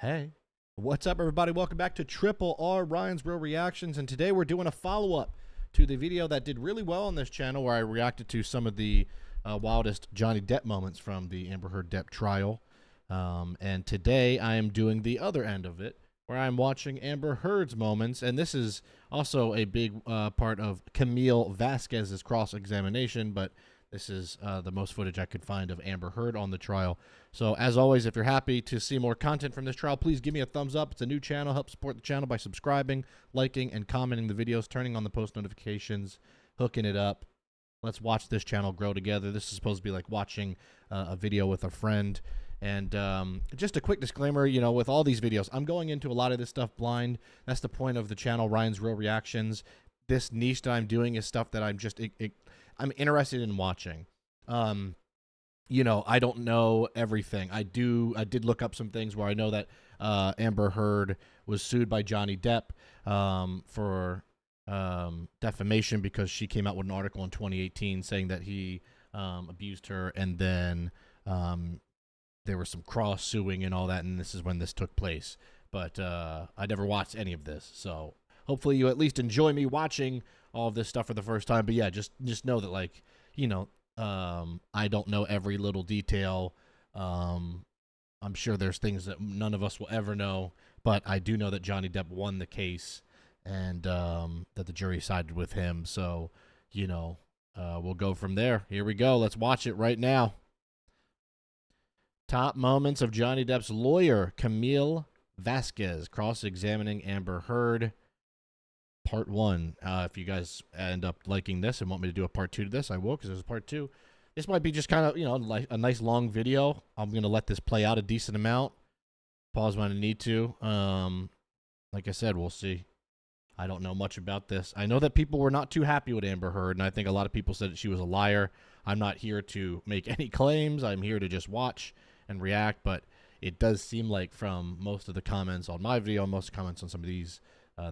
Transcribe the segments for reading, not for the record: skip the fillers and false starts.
Hey, what's up, everybody? Welcome back to Triple R Ryan's Real Reactions, and today we're doing a follow-up to the video that did really well on this channel where I reacted to some of the wildest Johnny Depp moments from the Amber Heard Depp trial. And today I am doing the other end of it, where I'm watching Amber Heard's moments, and this is also a big part of Camille Vasquez's cross-examination, but this is the most footage I could find of Amber Heard on the trial. So, as always, if you're happy to see more content from this trial, please give me a thumbs up. It's a new channel. Help support the channel by subscribing, liking, and commenting the videos, turning on the post notifications, hooking it up. Let's watch this channel grow together. This is supposed to be like watching a video with a friend. And just a quick disclaimer, you know, with all these videos, I'm going into a lot of this stuff blind. That's the point of the channel, Ryan's Real Reactions. This niche that I'm doing is stuff that I'm just... I'm interested in watching. You know, I don't know everything. I did look up some things where I know that Amber Heard was sued by Johnny Depp for defamation because she came out with an article in 2018 saying that he abused her, and then there was some cross suing and all that, and this is when this took place. But I never watched any of this, so hopefully you at least enjoy me watching all of this stuff for the first time. But yeah, just know that, like, you know, I don't know every little detail. I'm sure there's things that none of us will ever know, but I do know that Johnny Depp won the case, and that the jury sided with him. So, you know, we'll go from there. Here we go. Let's watch it right now. Top moments of Johnny Depp's lawyer, Camille Vasquez, cross-examining Amber Heard. Part 1. If you guys end up liking this and want me to do a part 2 to this, I will, because there's a part 2. This might be just kind of, you know, like a nice long video. I'm going to let this play out a decent amount. Pause when I need to. Like I said, we'll see. I don't know much about this. I know that people were not too happy with Amber Heard, and I think a lot of people said that she was a liar. I'm not here to make any claims. I'm here to just watch and react, but it does seem like from most of the comments on my video, most comments on some of these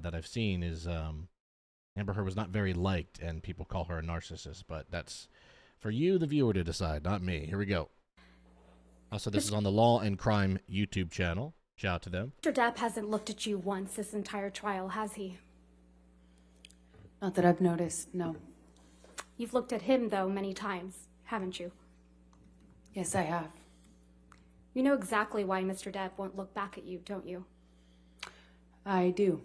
that I've seen, is Amber Heard was not very liked, and people call her a narcissist, but that's for you, the viewer, to decide, not me. Here we go. Also, this is on the Law and Crime YouTube channel. Shout out to them. Mr. Depp hasn't looked at you once this entire trial, has he? Not that I've noticed, no. You've looked at him, though, many times, haven't you? Yes, I have. You know exactly why Mr. Depp won't look back at you, don't you? I do.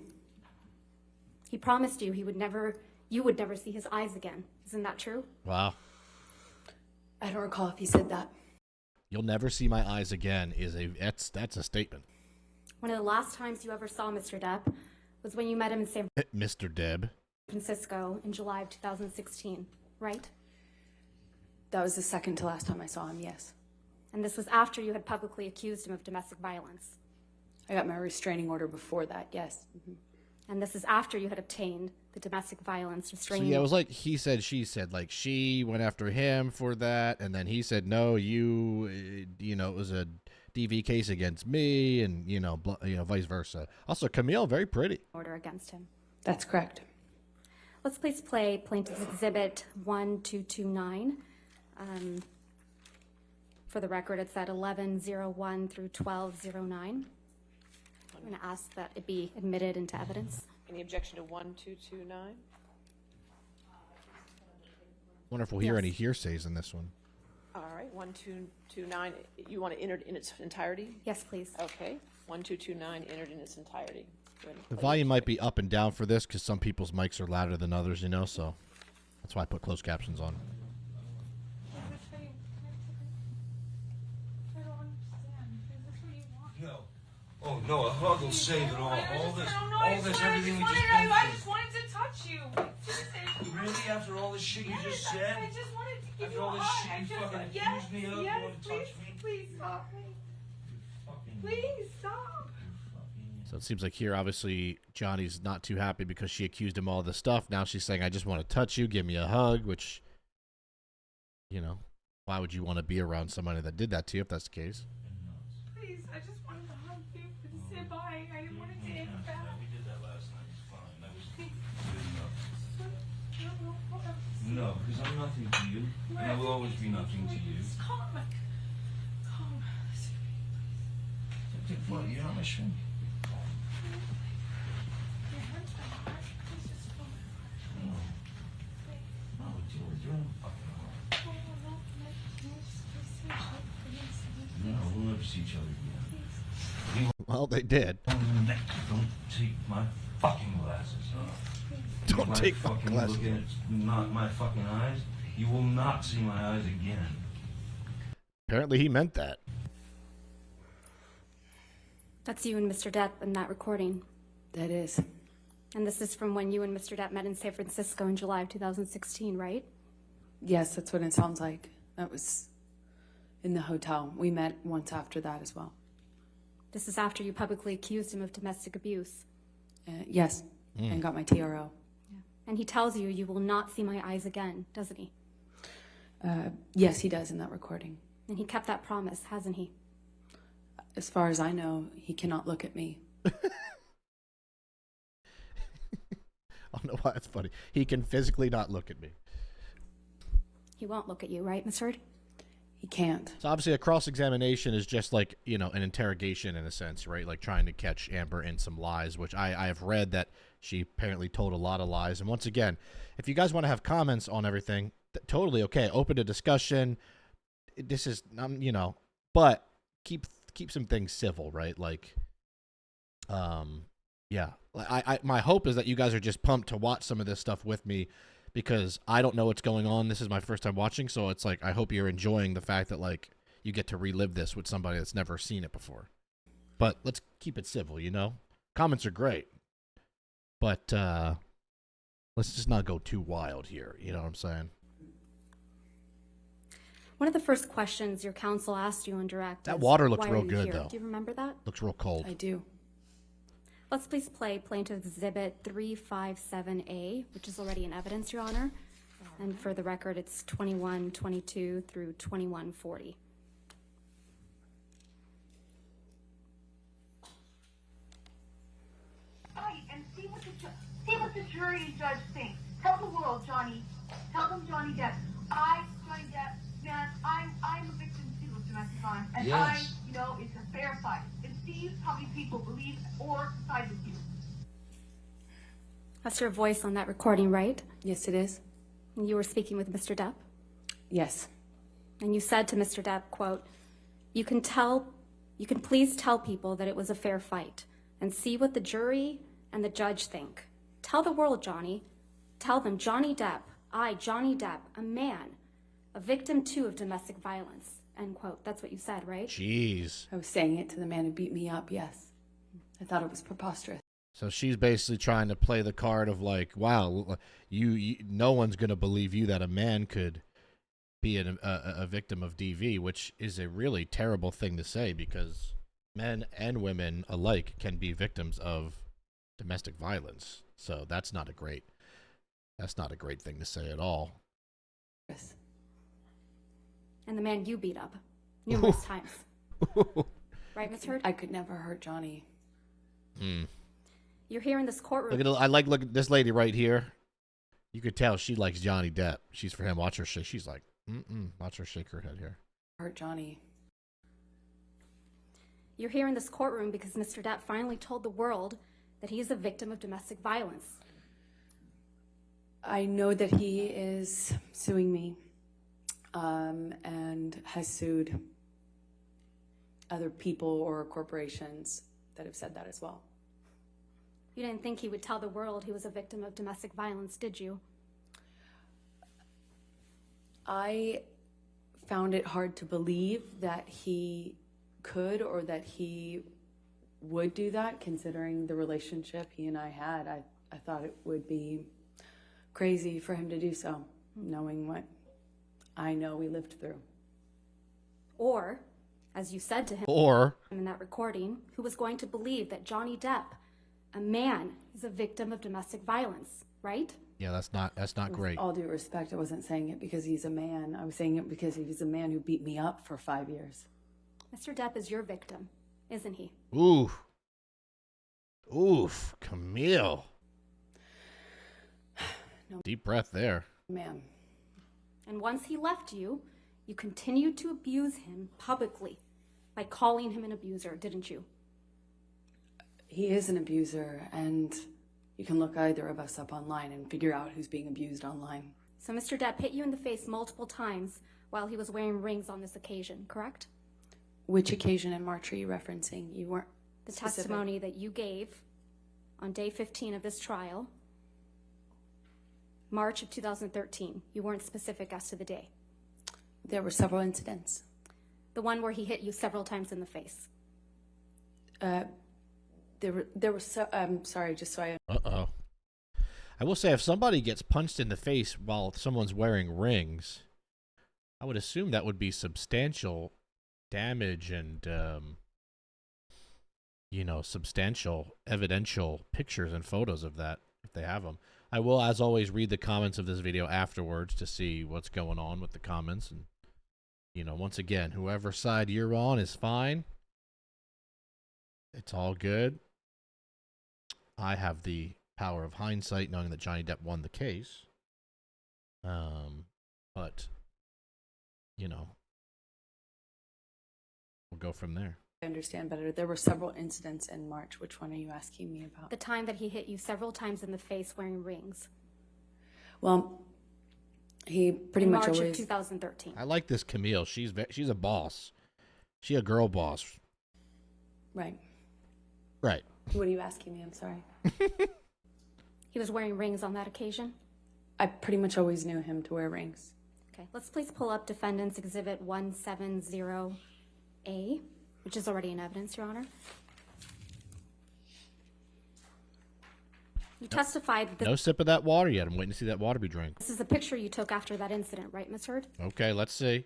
He promised you you would never see his eyes again. Isn't that true? Wow. I don't recall if he said that. You'll never see my eyes again is that's a statement. One of the last times you ever saw Mr. Depp was when you met him in San Mr. Depp. Francisco in July of 2016, right? That was the second to last time I saw him, yes. And this was after you had publicly accused him of domestic violence. I got my restraining order before that, yes. Mm-hmm. And this is after you had obtained the domestic violence restraining So yeah, it was like he said, she said. Like, she went after him for that, and then he said, no, you know, it was a DV case against me, and, you know, vice versa. Also, Camille, very pretty. Order against him. That's correct. Let's please play Plaintiff's Exhibit 1229. For the record, it's at 1101 through 1209. I'm going to ask that it be admitted into evidence. Any objection to 1229? Wonder if we'll hear any hearsays in this one. All right, 1229. You want to enter it in its entirety? Yes, please. Okay, 1229 entered in its entirety. The volume might be up and down for this because some people's mics are louder than others, you know, so that's why I put closed captions on. No. Oh no, a hug will save it all. All this, everything we just I just wanted to touch you. Really? After all this shit you just said? I just wanted to give After you a all this hug. shit you fucking accused me of, you want to touch me? Please stop me. Fucking, Please stop. So it seems like here, obviously, Johnny's not too happy because she accused him of all this stuff. Now she's saying, I just want to touch you, give me a hug, which, you know, why would you want to be around somebody that did that to you if that's the case? Please, I just wanted to hug you and say bye. I didn't want to take it back. we did that last night. It's fine. That was good enough. No, because I'm nothing to you, and I will always be nothing to you. Calm. Calm. What, you know my shit? No, you're fucking no, we'll never see each other again. Well, they did. Don't take my fucking glasses off. Don't If I take my fucking glasses look at not my fucking eyes, you will not see my eyes again. Apparently he meant that. That's you and Mr. Depp in that recording. That is. And this is from when you and Mr. Depp met in San Francisco in July of 2016, right? Yes, that's what it sounds like. That was in the hotel. We met once after that as well. This is after you publicly accused him of domestic abuse. Yes, and got my TRO. And he tells you, you will not see my eyes again, doesn't he? Yes, he does in that recording. And he kept that promise, hasn't he? As far as I know, he cannot look at me. I don't know why it's funny. He can physically not look at me. He won't look at you, right, Miss Heard? He can't. So obviously a cross-examination is just like, you know, an interrogation in a sense, right? Like trying to catch Amber in some lies, which I have read that she apparently told a lot of lies. And once again, if you guys want to have comments on everything, totally okay. Open to discussion. This is, you know, but keep some things civil, right? Like, yeah. My hope is that you guys are just pumped to watch some of this stuff with me, because I don't know what's going on. This is my first time watching, so it's like I hope you're enjoying the fact that like you get to relive this with somebody that's never seen it before. But let's keep it civil, you know? Comments are great. But let's just not go too wild here, you know what I'm saying? One of the first questions your counsel asked you on direct That is, water looks "Why real are you good, here?" though. Do you remember that? Looks real cold. I do. Let's please play Plaintiff Exhibit 357A, which is already in evidence, Your Honor. And for the record, it's 2122 through 2140. Right, and see what the jury and judge think. Tell the world, Johnny. Tell them, Johnny Depp. Johnny Depp, man, I'm a victim too of domestic violence, and Yes. it's a fair fight. And see how many people believe or side with you. That's your voice on that recording, right? Yes, it is. And you were speaking with Mr. Depp? Yes. And you said to Mr. Depp, quote, you can please tell people that it was a fair fight and see what the jury and the judge think. Tell the world, Johnny. Tell them, Johnny Depp, Johnny Depp, a man, a victim too of domestic violence, end quote. That's what you said, right? Jeez. I was saying it to the man who beat me up, yes. I thought it was preposterous. So she's basically trying to play the card of like, wow, you no one's going to believe you that a man could be a victim of DV, which is a really terrible thing to say, because men and women alike can be victims of domestic violence. So that's not a great thing to say at all. Yes. And the man you beat up numerous times. Right, Ms. Heard? I could never hurt Johnny. You're here in this courtroom. Look at this lady right here. You could tell she likes Johnny Depp. She's for him. Watch her shake. She's like, watch her shake her head here. Hurt Johnny. You're here in this courtroom because Mr. Depp finally told the world that he is a victim of domestic violence. I know that he is suing me and has sued other people or corporations that have said that as well. You didn't think he would tell the world he was a victim of domestic violence, did you? I found it hard to believe that he could or that he would do that, considering the relationship he and I had. I thought it would be crazy for him to do so, knowing what I know we lived through. Or, as you said to him in that recording, who was going to believe that Johnny Depp, a man, is a victim of domestic violence, right? Yeah, that's not great. With all due respect, I wasn't saying it because he's a man. I was saying it because he was a man who beat me up for 5 years. Mr. Depp is your victim, isn't he? Oof, Camille. No. Deep breath there. Man. And once he left you, you continued to abuse him publicly, by calling him an abuser, didn't you? He is an abuser, and you can look either of us up online and figure out who's being abused online. So Mr. Depp hit you in the face multiple times while he was wearing rings on this occasion, correct? Which occasion in March are you referencing? You weren't The specific. testimony that you gave on day 15 of this trial, March of 2013. You weren't specific as to the day. There were several incidents. The one where he hit you several times in the face. There were so, sorry, just so I... Uh-oh. I will say, if somebody gets punched in the face while someone's wearing rings, I would assume that would be substantial damage and, you know, substantial evidential pictures and photos of that, if they have them. I will, as always, read the comments of this video afterwards to see what's going on with the comments. And, you know, once again, whoever side you're on is fine. It's all good. I have the power of hindsight, knowing that Johnny Depp won the case. But, you know, we'll go from there. I understand better. There were several incidents in March. Which one are you asking me about? The time that he hit you several times in the face wearing rings. Well, he pretty In much March of always... 2013. I like this Camille. She's a boss. She a girl boss. Right. Right. What are you asking me? I'm sorry. He was wearing rings on that occasion? I pretty much always knew him to wear rings. Okay, let's please pull up Defendant's Exhibit 170A, which is already in evidence, Your Honor. You testified that No sip of that water yet. I'm waiting to see that water be drank. this is a picture you took after that incident, right, Ms. Heard? Okay, let's see.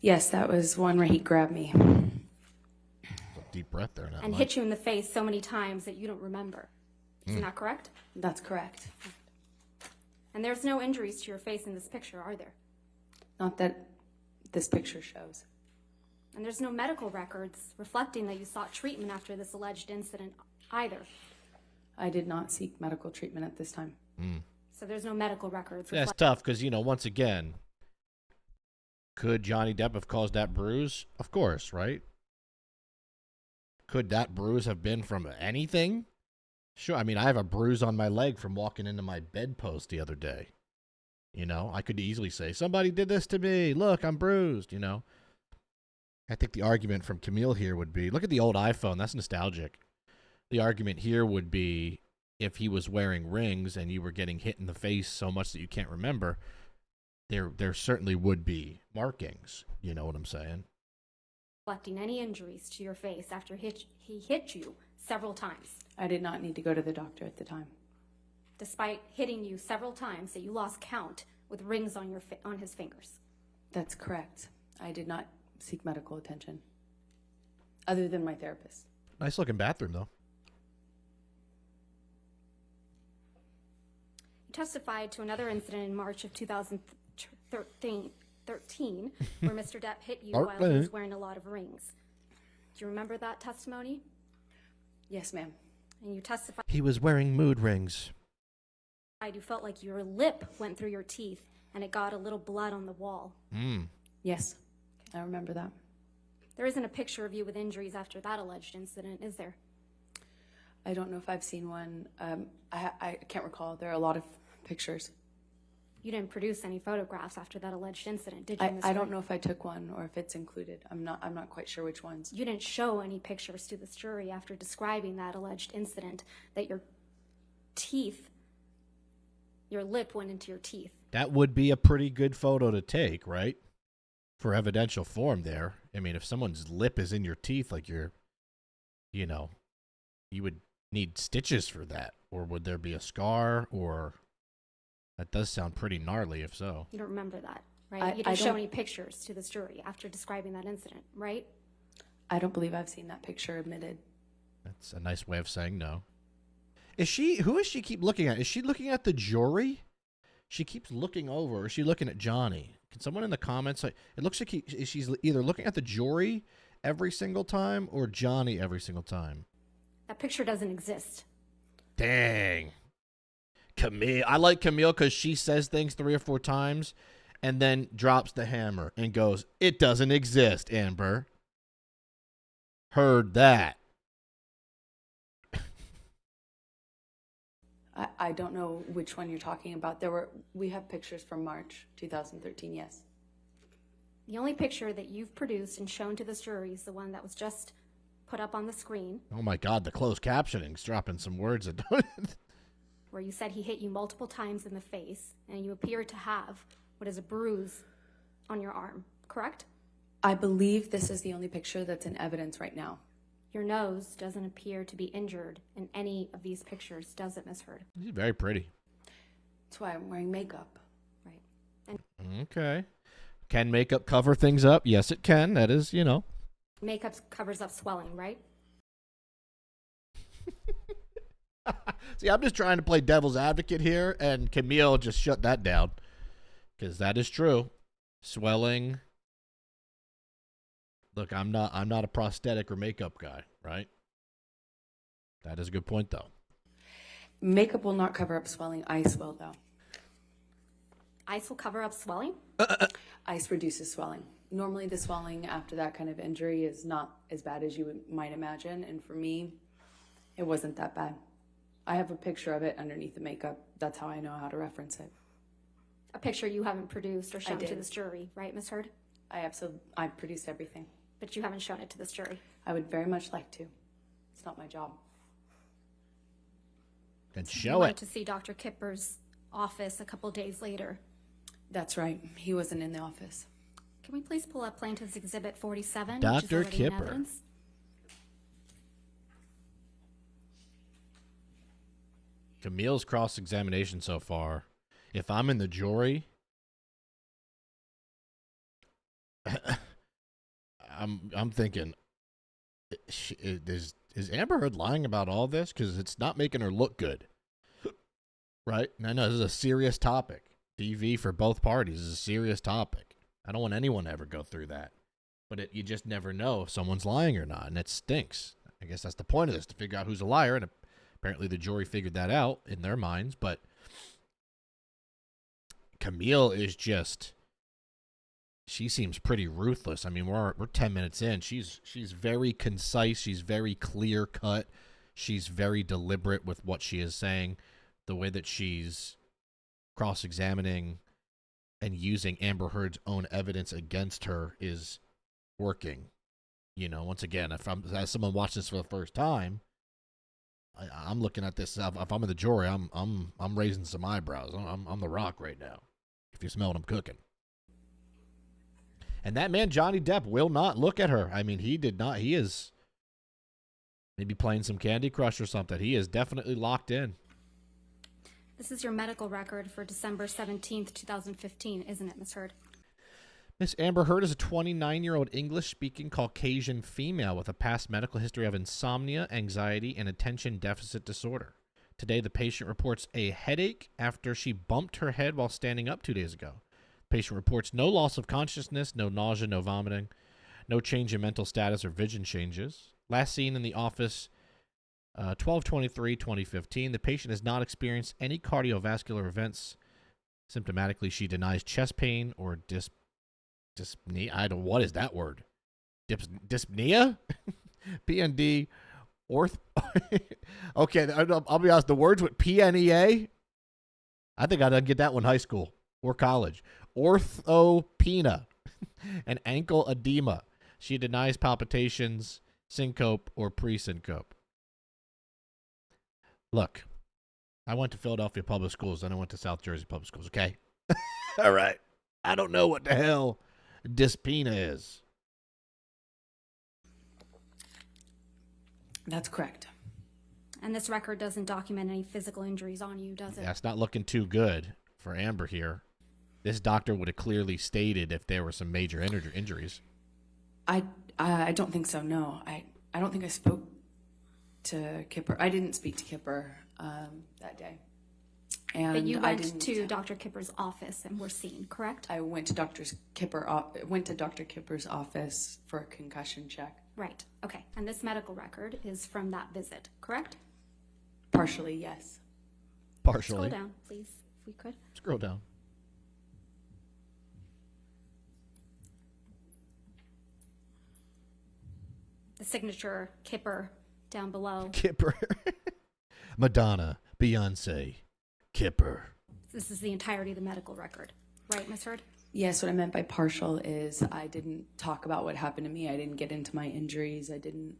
Yes, that was one where he grabbed me. Deep breath there. Not And much. hit you in the face so many times that you don't remember. Isn't that correct? That's correct. And there's no injuries to your face in this picture, are there? Not that this picture shows. And there's no medical records reflecting that you sought treatment after this alleged incident either. I did not seek medical treatment at this time. So there's no medical records. That's tough because, you know, once again, could Johnny Depp have caused that bruise? Of course, right? Could that bruise have been from anything? Sure. I mean, I have a bruise on my leg from walking into my bedpost the other day. You know, I could easily say, somebody did this to me. Look, I'm bruised, you know. I think the argument from Camille here would be, look at the old iPhone. That's nostalgic. The argument here would be, if he was wearing rings and you were getting hit in the face so much that you can't remember, there certainly would be markings. You know what I'm saying? Reflecting any injuries to your face after he hit you several times, I did not need to go to the doctor at the time. despite hitting you several times that you lost count with rings on on his fingers. That's correct. I did not seek medical attention, other than my therapist. Nice looking bathroom, though. You testified to another incident in March of 2013 where Mr. Depp hit you while he was wearing a lot of rings. Do you remember that testimony? Yes, ma'am. And you testified He was wearing mood rings. you felt like your lip went through your teeth and it got a little blood on the wall. Yes, I remember that. There isn't a picture of you with injuries after that alleged incident, is there? I don't know if I've seen one. I can't recall. There are a lot of pictures. You didn't produce any photographs after that alleged incident, did you, Ms. I don't Wright? know if I took one or if it's included. I'm not quite sure which ones. You didn't show any pictures to this jury after describing that alleged incident that your lip went into your teeth. That would be a pretty good photo to take, right? For evidential form there. I mean, if someone's lip is in your teeth, like you would need stitches for that. Or would there be a scar? Or that does sound pretty gnarly if so. You don't remember that, right? You didn't show any pictures to this jury after describing that incident, right? I don't believe I've seen that picture admitted. That's a nice way of saying no. Who is she keep looking at? Is she looking at the jury? She keeps looking over. Or is she looking at Johnny? Can someone in the comments, it looks like she's either looking at the jury every single time or Johnny every single time. That picture doesn't exist. Dang. Camille. I like Camille because she says things 3 or 4 times, and then drops the hammer and goes, "It doesn't exist, Amber." Heard that. I don't know which one you're talking about. We have pictures from March 2013, yes. The only picture that you've produced and shown to this jury is the one that was just put up on the screen, Oh my God, the closed captioning's dropping some words that don't. where you said he hit you multiple times in the face, and you appear to have what is a bruise on your arm, correct? I believe this is the only picture that's in evidence right now. Your nose doesn't appear to be injured in any of these pictures, does it, Miss Heard? She's very pretty. That's why I'm wearing makeup. Right. And Okay. Can makeup cover things up? Yes, it can. That is, makeup covers up swelling, right? See, I'm just trying to play devil's advocate here, and Camille just shut that down. Because that is true. Swelling. Look, I'm not a prosthetic or makeup guy, right? That is a good point, though. Makeup will not cover up swelling. Ice will, though. Ice will cover up swelling? Ice reduces swelling. Normally, the swelling after that kind of injury is not as bad as you might imagine. And for me, it wasn't that bad. I have a picture of it underneath the makeup. That's how I know how to reference it. A picture you haven't produced or shown to did. this jury, right, Miss Heard? I produced everything. But you haven't shown it to this jury. I would very much like to. It's not my job. Then You show went it. to see Dr. Kipper's office a couple days later. That's right. He wasn't in the office. Can we please pull up Plaintiff's Exhibit 47, which Dr. is already in Kipper. evidence? Camille's cross-examination so far. If I'm in the jury, I'm thinking, is Amber Heard lying about all this? Because it's not making her look good, right? And I know this is a serious topic. DV for both parties is a serious topic. I don't want anyone to ever go through that. But you just never know if someone's lying or not, and it stinks. I guess that's the point of this, to figure out who's a liar, and apparently the jury figured that out in their minds. But Camille is just, she seems pretty ruthless. I mean, we're 10 minutes in. She's very concise. She's very clear cut. She's very deliberate with what she is saying. The way that she's cross-examining and using Amber Heard's own evidence against her is working. Once again, as someone watching this for the first time, I'm looking at this. If I'm in the jury, I'm raising some eyebrows. I'm the Rock right now. If you smell what I'm cooking. And that man, Johnny Depp, will not look at her. I mean, he did not. He is maybe playing some Candy Crush or something. He is definitely locked in. This is your medical record for December 17th, 2015, isn't it, Miss Heard? Miss Amber Heard is a 29-year-old English-speaking Caucasian female with a past medical history of insomnia, anxiety, and attention deficit disorder. Today, the patient reports a headache after she bumped her head while standing up 2 days ago. The patient reports no loss of consciousness, no nausea, no vomiting, no change in mental status or vision changes. Last seen in the office 12/23/2015. The patient has not experienced any cardiovascular events. Symptomatically, she denies chest pain or dyspnea. What is that word? Dyspnea? PND. Okay, I'll be honest. The words with PNEA, I think I didn't get that one in high school or college. Orthopenia and ankle edema. She denies palpitations, syncope, or pre-syncope. Look, I went to Philadelphia public schools, then I went to South Jersey public schools, okay? All right. I don't know what the hell dyspnea is. That's correct. And this record doesn't document any physical injuries on you, does it? That's not looking too good for Amber here. This doctor would have clearly stated if there were some major injuries. I don't think so, no. I don't think I spoke to Kipper. I didn't speak to Kipper that day. And But you I went didn't- to Dr. Kipper's office and were seen, correct? I went to Dr. Kipper's office for a concussion check. Right. Okay. And this medical record is from that visit, correct? Partially, yes. Partially. Scroll down, please, if we could. Scroll down. the signature Kipper down below. Kipper. Madonna, Beyonce, Kipper. This is the entirety of the medical record. Right, Ms. Heard? Yes, what I meant by partial is I didn't talk about what happened to me. I didn't get into my injuries. I didn't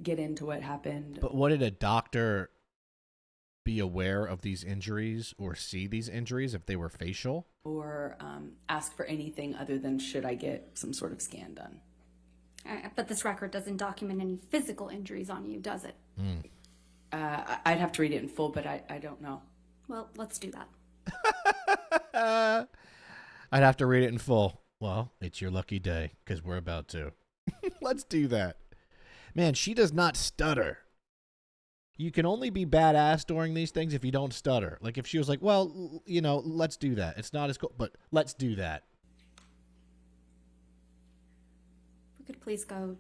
get into what happened. But wouldn't a doctor be aware of these injuries or see these injuries if they were facial? Or ask for anything other than should I get some sort of scan done. But this record doesn't document any physical injuries on you, does it? I'd have to read it in full, but I don't know. Well, let's do that. I'd have to read it in full. Well, it's your lucky day, because we're about to. Let's do that. Man, she does not stutter. You can only be badass during these things if you don't stutter. Like if she was like, well, you know, let's do that. It's not as cool, but let's do that. We could please go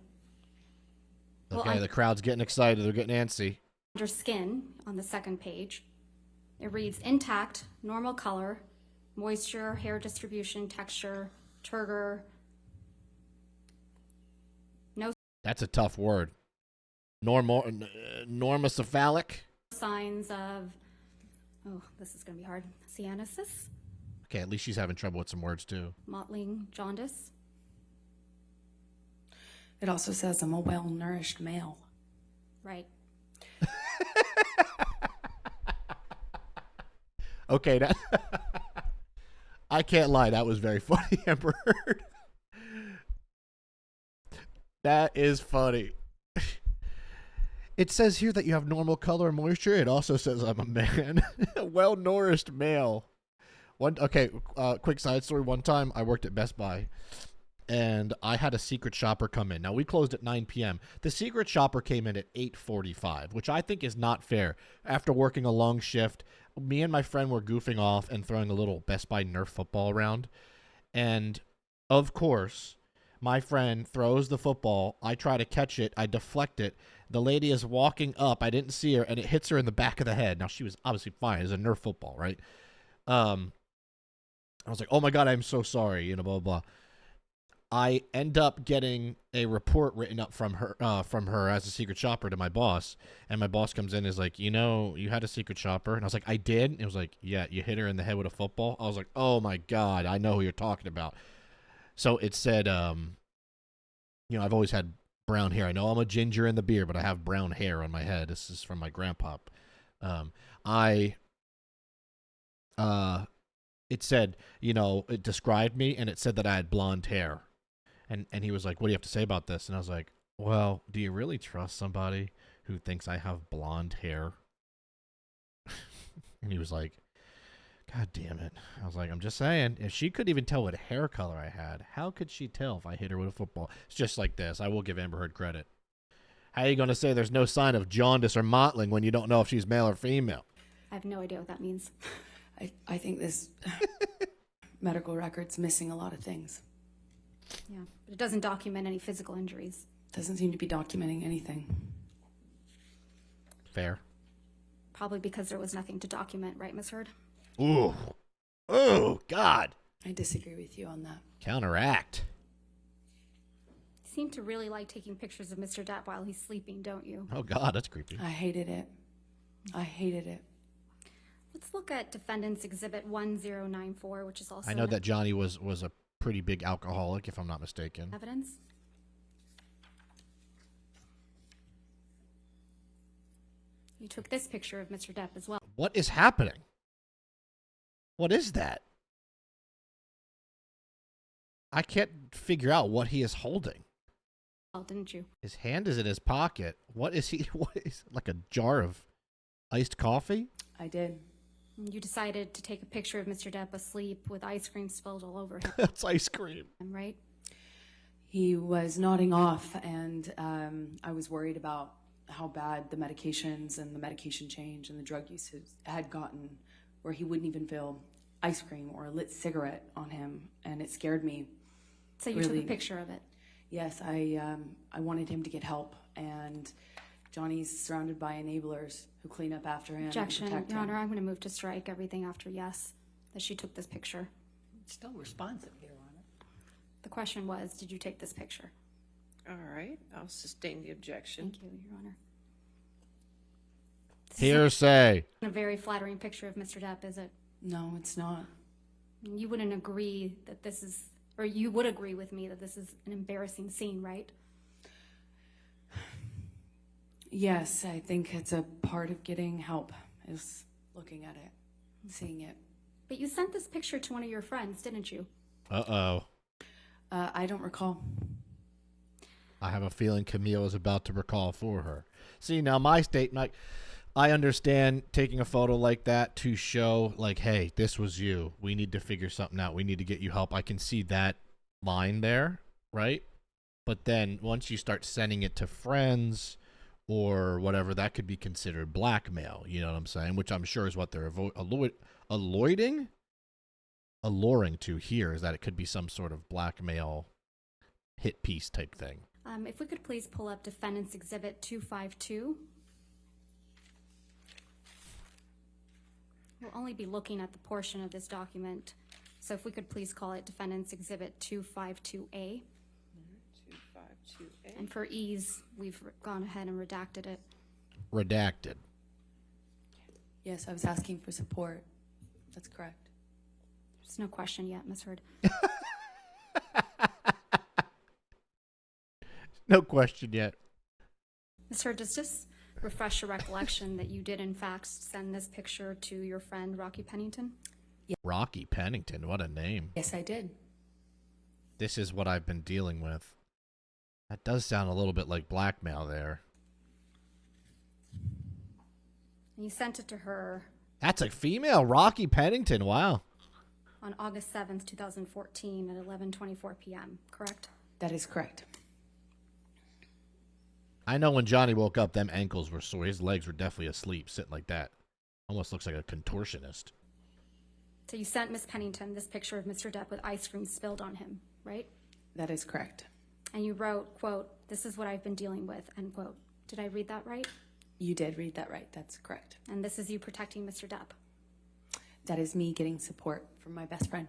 Okay, Well, the crowd's getting excited. They're getting antsy. under skin on the second page. It reads intact, normal color, moisture, hair distribution, texture, turgor. No That's a tough word. Normocephalic. signs of, oh, this is going to be hard, cyanosis, Okay, at least she's having trouble with some words too. mottling, jaundice. It also says I'm a well-nourished male. Right. Okay, that I can't lie. That was very funny, Amber Heard. That is funny. It says here that you have normal color and moisture. It also says I'm a man, a well-nourished male. Quick side story. One time I worked at Best Buy, and I had a secret shopper come in. Now, we closed at 9 p.m. The secret shopper came in at 8:45, which I think is not fair. After working a long shift, me and my friend were goofing off and throwing a little Best Buy Nerf football around. And, of course, my friend throws the football. I try to catch it. I deflect it. The lady is walking up. I didn't see her, and it hits her in the back of the head. Now, she was obviously fine. It was a Nerf football, right? I was like, oh, my God, I'm so sorry, you know, blah, blah, blah. I end up getting a report written up from her as a secret shopper to my boss. And my boss comes in and is like, you know, you had a secret shopper. And I was like, I did? And it was like, yeah, you hit her in the head with a football. I was like, oh, my God, I know who you're talking about. So it said, you know, I've always had brown hair. I know I'm a ginger in the beard, but I have brown hair on my head. This is from my grandpa. It said, you know, it described me, and it said that I had blonde hair. And he was like, what do you have to say about this? And I was like, well, do you really trust somebody who thinks I have blonde hair? And he was like, God damn it. I was like, I'm just saying, if she couldn't even tell what hair color I had, how could she tell if I hit her with a football? It's just like this. I will give Amber Heard credit. How are you going to say there's no sign of jaundice or mottling when you don't know if she's male or female? I have no idea what that means. I think this medical record's missing a lot of things. Yeah, but it doesn't document any physical injuries. Doesn't seem to be documenting anything. Fair. Probably because there was nothing to document, right, Ms. Heard? Ooh. Oh, God. I disagree with you on that. Counteract. You seem to really like taking pictures of Mr. Depp while he's sleeping, don't you? Oh, God, that's creepy. I hated it. I hated it. Let's look at Defendant's Exhibit 1094, which is also I know that Johnny was a pretty big alcoholic, if I'm not mistaken. evidence. You took this picture of Mr. Depp as well. What is happening? What is that? I can't figure out what he is holding. Oh, didn't you? His hand is in his pocket. What is he? What is like a jar of iced coffee? I did. You decided to take a picture of Mr. Depp asleep with ice cream spilled all over him, That's ice cream. right? He was nodding off, and I was worried about how bad the medications and the medication change and the drug use had gotten, where he wouldn't even feel ice cream or a lit cigarette on him, and it scared me. So you Really? took a picture of it. Yes, I wanted him to get help, and Johnny's surrounded by enablers who clean up after him. Objection, and protect Your him. Honor, I'm going to move to strike everything after yes, that she took this picture. Still responsive, Your Honor. The question was, did you take this picture? All right, I'll sustain the objection. Thank you, Your Honor. Hearsay. A very flattering picture of Mr. Depp, is it? No, it's not. You wouldn't agree that this is, or you would agree with me that this is an embarrassing scene, right? Yes, I think it's a part of getting help is looking at it, seeing it. But you sent this picture to one of your friends, didn't you? Uh-oh. I don't recall. I have a feeling Camille is about to recall for her. See, now my statement, I understand taking a photo like that to show, like, hey, this was you. We need to figure something out. We need to get you help. I can see that line there, right? But then once you start sending it to friends or whatever, that could be considered blackmail. You know what I'm saying? Which I'm sure is what they're alluring to here, is that it could be some sort of blackmail hit piece type thing. If we could please pull up Defendant's Exhibit 252. We'll only be looking at the portion of this document. So if we could please call it Defendant's Exhibit 252A. 252A. And for ease, we've gone ahead and redacted it. Redacted. Yes, I was asking for support. That's correct. There's no question yet, Ms. Heard. No question yet. Ms. Heard, does this refresh your recollection that you did in fact send this picture to your friend Rocky Pennington? Rocky Pennington, what a name. Yes, I did. This is what I've been dealing with. That does sound a little bit like blackmail there. And you sent it to her That's a female, Rocky Pennington. Wow. on August 7th, 2014 at 11:24 p.m., correct? That is correct. I know when Johnny woke up, them ankles were sore. His legs were definitely asleep, sitting like that. Almost looks like a contortionist. So you sent Miss Pennington this picture of Mr. Depp with ice cream spilled on him, right? That is correct. And you wrote, quote, "This is what I've been dealing with," end quote. Did I read that right? You did read that right. That's correct. And this is you protecting Mr. Depp. That is me getting support from my best friend.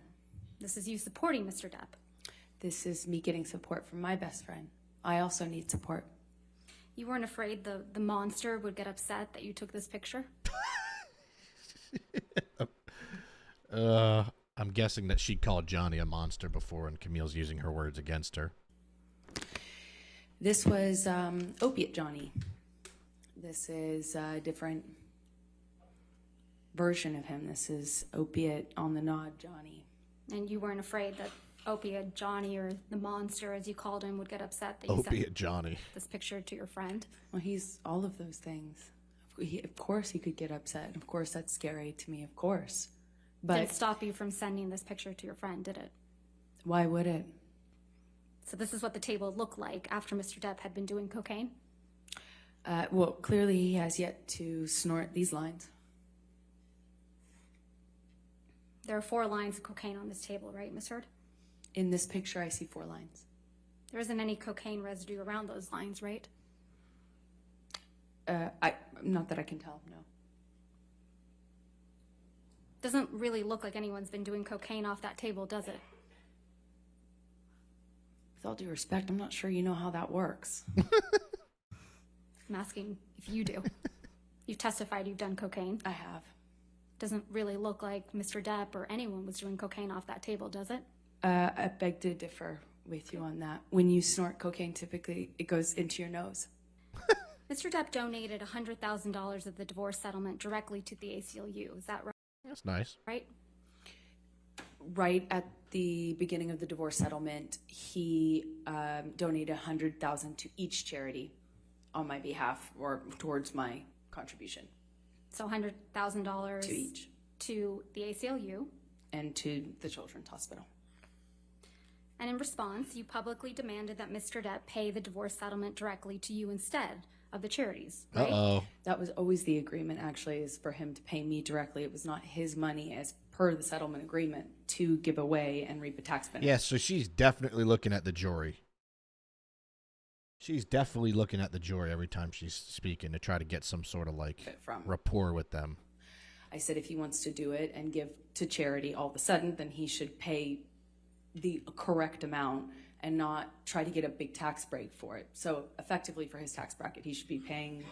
This is you supporting Mr. Depp. This is me getting support from my best friend. I also need support. You weren't afraid the monster would get upset that you took this picture? I'm guessing that she called Johnny a monster before, and Camille's using her words against her. This was Opiate Johnny. This is a different version of him. This is Opiate on the Nod Johnny. And you weren't afraid that Opiate Johnny, or the monster as you called him, would get upset that you Opiate sent Johnny. this picture to your friend? Well, he's all of those things. Of course he could get upset. Of course that's scary to me, of course. But Didn't stop you from sending this picture to your friend, did it? why would it? So this is what the table looked like after Mr. Depp had been doing cocaine? Well, clearly he has yet to snort these lines. There are 4 lines of cocaine on this table, right, Ms. Heard? In this picture, I see 4 lines. There isn't any cocaine residue around those lines, right? Not that I can tell, no. Doesn't really look like anyone's been doing cocaine off that table, does it? With all due respect, I'm not sure you know how that works. I'm asking if you do. You've testified you've done cocaine. I have. Doesn't really look like Mr. Depp or anyone was doing cocaine off that table, does it? I beg to differ with you on that. When you snort cocaine, typically it goes into your nose. Mr. Depp donated $100,000 of the divorce settlement directly to the ACLU. Is that That's nice. right? Right at the beginning of the divorce settlement, he donated $100,000 to each charity on my behalf, or towards my contribution. So $100,000 To each. to the ACLU. And to the Children's Hospital. And in response, you publicly demanded that Mr. Depp pay the divorce settlement directly to you instead of the charities, right? Uh-oh. That was always the agreement, actually, is for him to pay me directly. It was not his money as per the settlement agreement to give away and reap a tax benefit. Yeah, so she's definitely looking at the jury. She's definitely looking at the jury every time she's speaking to try to get some sort of like From. rapport with them. I said if he wants to do it and give to charity all of a sudden, then he should pay the correct amount and not try to get a big tax break for it. So effectively for his tax bracket, he should be paying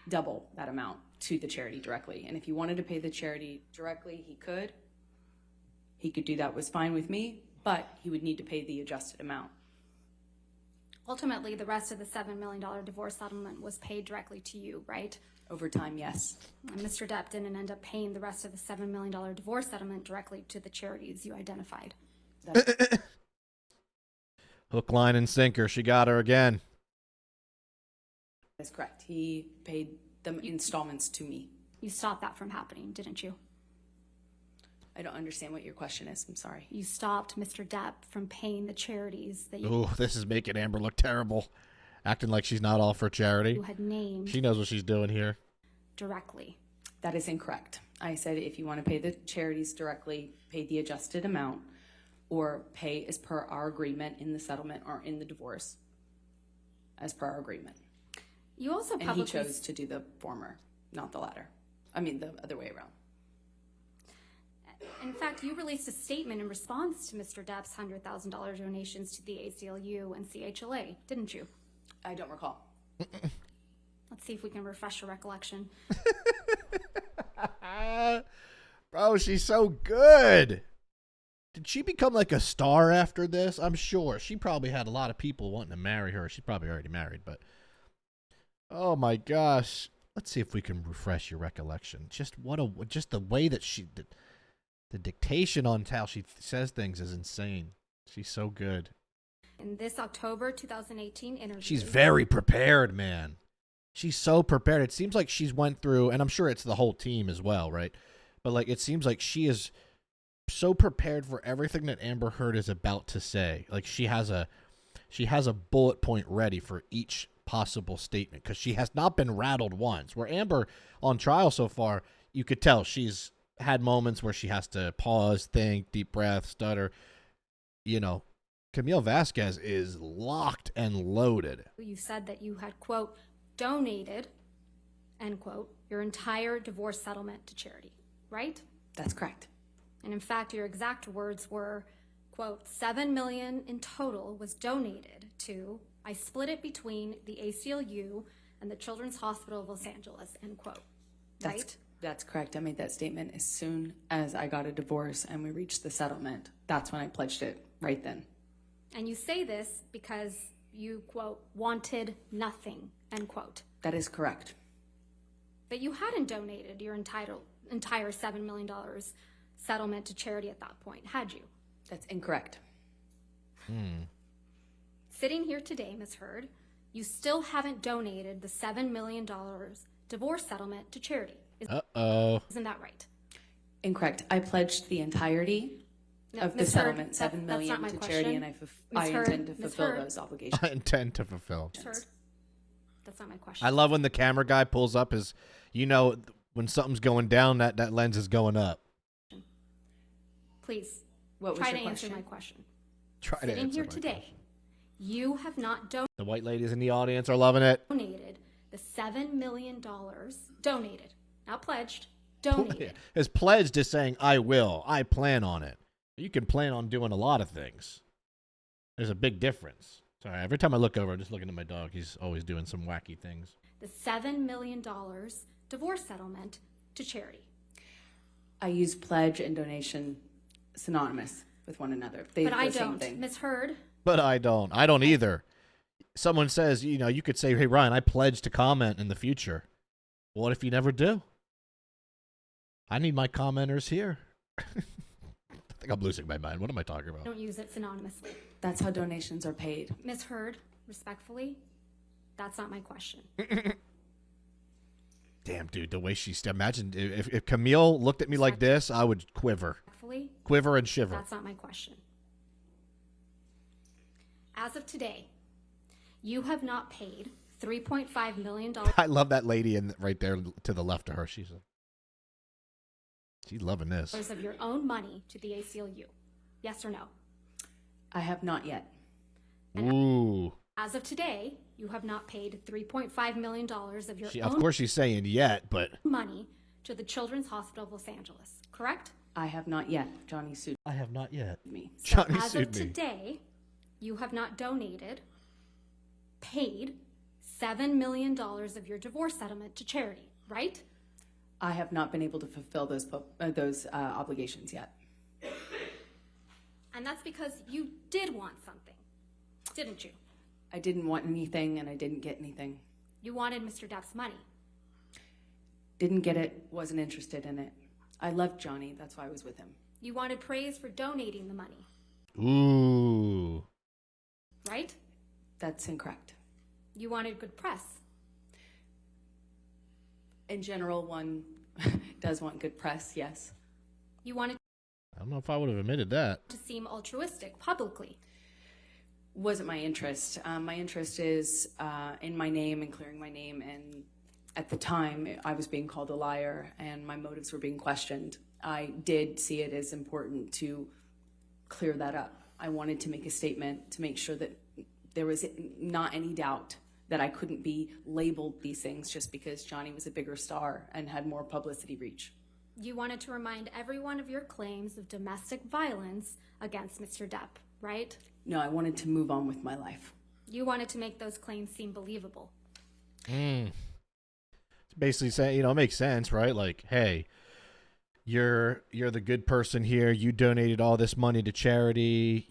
double that amount to the charity directly. And if he wanted to pay the charity directly, he could. He could do that, was fine with me, but he would need to pay the adjusted amount. Ultimately, the rest of the $7 million divorce settlement was paid directly to you, right? Over time, yes. And Mr. Depp didn't end up paying the rest of the $7 million divorce settlement directly to the charities you identified. Hook, line, and sinker. She got her again. That's correct. He paid the installments to me. You stopped that from happening, didn't you? I don't understand what your question is. I'm sorry. You stopped Mr. Depp from paying the charities that you Ooh, this is making Amber look terrible. Acting like she's not all for charity. had named She knows what she's doing here. directly. That is incorrect. I said if you want to pay the charities directly, pay the adjusted amount, or pay as per our agreement in the settlement or in the divorce, as per our agreement. You also And he publicly chose to do the former, not the latter. I mean, the other way around. In fact, you released a statement in response to Mr. Depp's $100,000 donations to the ACLU and CHLA, didn't you? I don't recall. Let's see if we can refresh your recollection. Bro, she's so good. Did she become like a star after this? I'm sure. She probably had a lot of people wanting to marry her. She's probably already married, but... Oh my gosh. Let's see if we can refresh your recollection. Just the way that the dictation on how she says things is insane. She's so good. In this October 2018 interview, She's very prepared, man. She's so prepared. It seems like she's went through, and I'm sure it's the whole team as well, right? But like, it seems like she is so prepared for everything that Amber Heard is about to say. Like she has a bullet point ready for each possible statement because she has not been rattled once. Where Amber on trial so far, you could tell she's had moments where she has to pause, think, deep breath, stutter. You know, Camille Vasquez is locked and loaded. you said that you had, quote, donated, end quote, your entire divorce settlement to charity, right? That's correct. And in fact, your exact words were, quote, $7 million in total was donated to, I split it between the ACLU and the Children's Hospital of Los Angeles, end quote, right? That's correct. I made that statement as soon as I got a divorce and we reached the settlement. That's when I pledged it, right then. And you say this because you, quote, wanted nothing, end quote. That is correct. But you hadn't donated your entire $7 million settlement to charity at that point, had you? That's incorrect. Sitting here today, Ms. Heard, you still haven't donated the $7 million divorce settlement to charity. Uh-oh. Isn't that right? Incorrect. I pledged the entirety No, of the Ms. Heard, settlement, that's $7 not million my to question. charity, and I Ms. Heard, intend to Ms. fulfill Heard. those obligations. I intend to fulfill. Ms. Heard, that's not my question. I love when the camera guy pulls up his, you know, when something's going down, that lens is going up. Please, What was try your to answer question? my question. Try to Sitting answer here my today, question. you have not The white ladies in the audience are loving it. donated the $7 million donated, not pledged, donated. His pledge is saying, I will. I plan on it. You can plan on doing a lot of things. There's a big difference. Sorry, every time I look over, I'm just looking at my dog. He's always doing some wacky things. The $7 million divorce settlement to charity. I use pledge and donation synonymous with one another. But I the same don't. thing. Ms. Heard, But I don't. I don't either. Someone says, you know, you could say, hey, Ryan, I pledge to comment in the future. What if you never do? I need my commenters here. I think I'm losing my mind. What am I talking about? don't use it synonymously. That's how donations are paid. Ms. Heard, respectfully, that's not my question. Damn, dude, the way she's... Imagine if Camille looked at me like this, I would quiver. Respectfully, Quiver and shiver. that's not my question. As of today, you have not paid $3.5 million I love that lady right there to the left of her. She's loving this. of your own money to the ACLU. Yes or no? I have not yet. Ooh. As of today, you have not paid $3.5 million of your Of own course she's saying yet, but... money to the Children's Hospital of Los Angeles, correct? I have not yet. Johnny sued I have not yet. me. So Johnny as sued of me. today, You have not donated, paid $7 million of your divorce settlement to charity, right? I have not been able to fulfill those obligations yet. And that's because you did want something, didn't you? I didn't want anything and I didn't get anything. You wanted Mr. Depp's money. Didn't get it, wasn't interested in it. I loved Johnny, that's why I was with him. You wanted praise for donating the money, Ooh. right? That's incorrect. You wanted good press. In general, one does want good press, yes. You wanted I don't know if I would have admitted that. to seem altruistic publicly. Wasn't my interest. My interest is in my name and clearing my name, and at the time I was being called a liar and my motives were being questioned. I did see it as important to clear that up. I wanted to make a statement to make sure that there was not any doubt that I couldn't be labeled these things just because Johnny was a bigger star and had more publicity reach. You wanted to remind everyone of your claims of domestic violence against Mr. Depp, right? No, I wanted to move on with my life. You wanted to make those claims seem believable. It's basically saying, it makes sense, right? Like, hey, you're the good person here. You donated all this money to charity,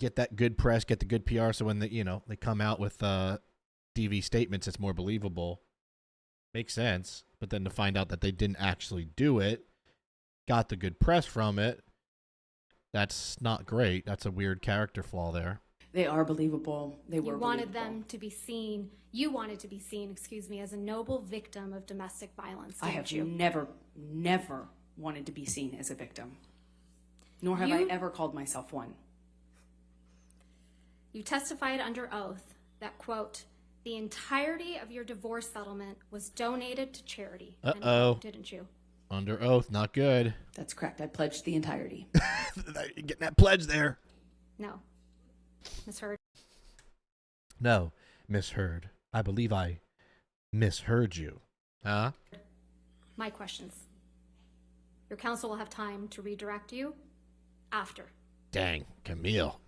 get that good press, get the good PR. So when they come out with DV statements, it's more believable. Makes sense. But then to find out that they didn't actually do it, got the good press from it, that's not great. That's a weird character flaw there. They are believable. They were You wanted believable. them to be seen, you wanted to be seen, as a noble victim of domestic violence, I didn't have you? never wanted to be seen as a victim. Nor have I ever called myself one. You testified under oath that, quote, the entirety of your divorce settlement was donated to charity. end Uh-oh. quote, didn't you? Under oath, not good. That's correct. I pledged the entirety. Getting that pledge there. No. Ms. Heard. No, misheard. I believe I misheard you. Huh? My questions. Your counsel will have time to redirect you after. Dang, Camille.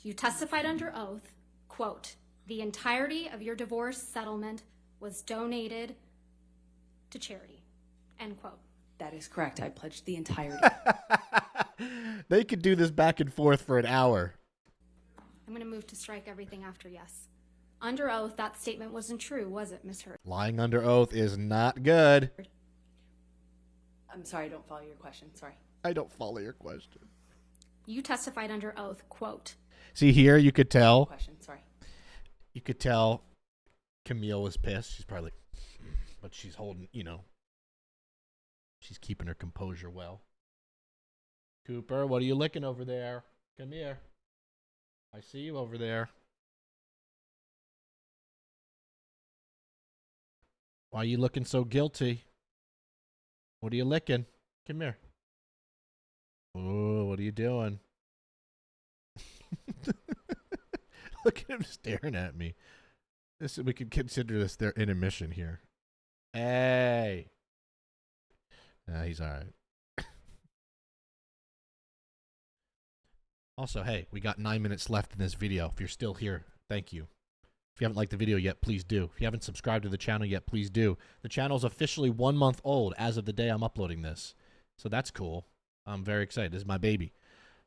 You testified under oath, quote, the entirety of your divorce settlement was donated to charity, end quote. That is correct. I pledged the entirety. They could do this back and forth for an hour. I'm going to move to strike everything after yes. Under oath, that statement wasn't true, was it, Ms. Heard? Lying under oath is not good. I'm sorry, I don't follow your question. Sorry. I don't follow your question. You testified under oath, quote, See here, you could tell. Question. Sorry. You could tell Camille was pissed. She's probably like, but she's holding, she's keeping her composure well. Cooper, what are you licking over there? Come here. I see you over there. Why are you looking so guilty? What are you licking? Come here. Oh, what are you doing? Look at him staring at me. We could consider this their intermission here. Hey. Nah, he's all right. Also, hey, we got 9 minutes left in this video. If you're still here, thank you. If you haven't liked the video yet, please do. If you haven't subscribed to the channel yet, please do. The channel is officially 1 month old as of the day I'm uploading this. So that's cool. I'm very excited. This is my baby.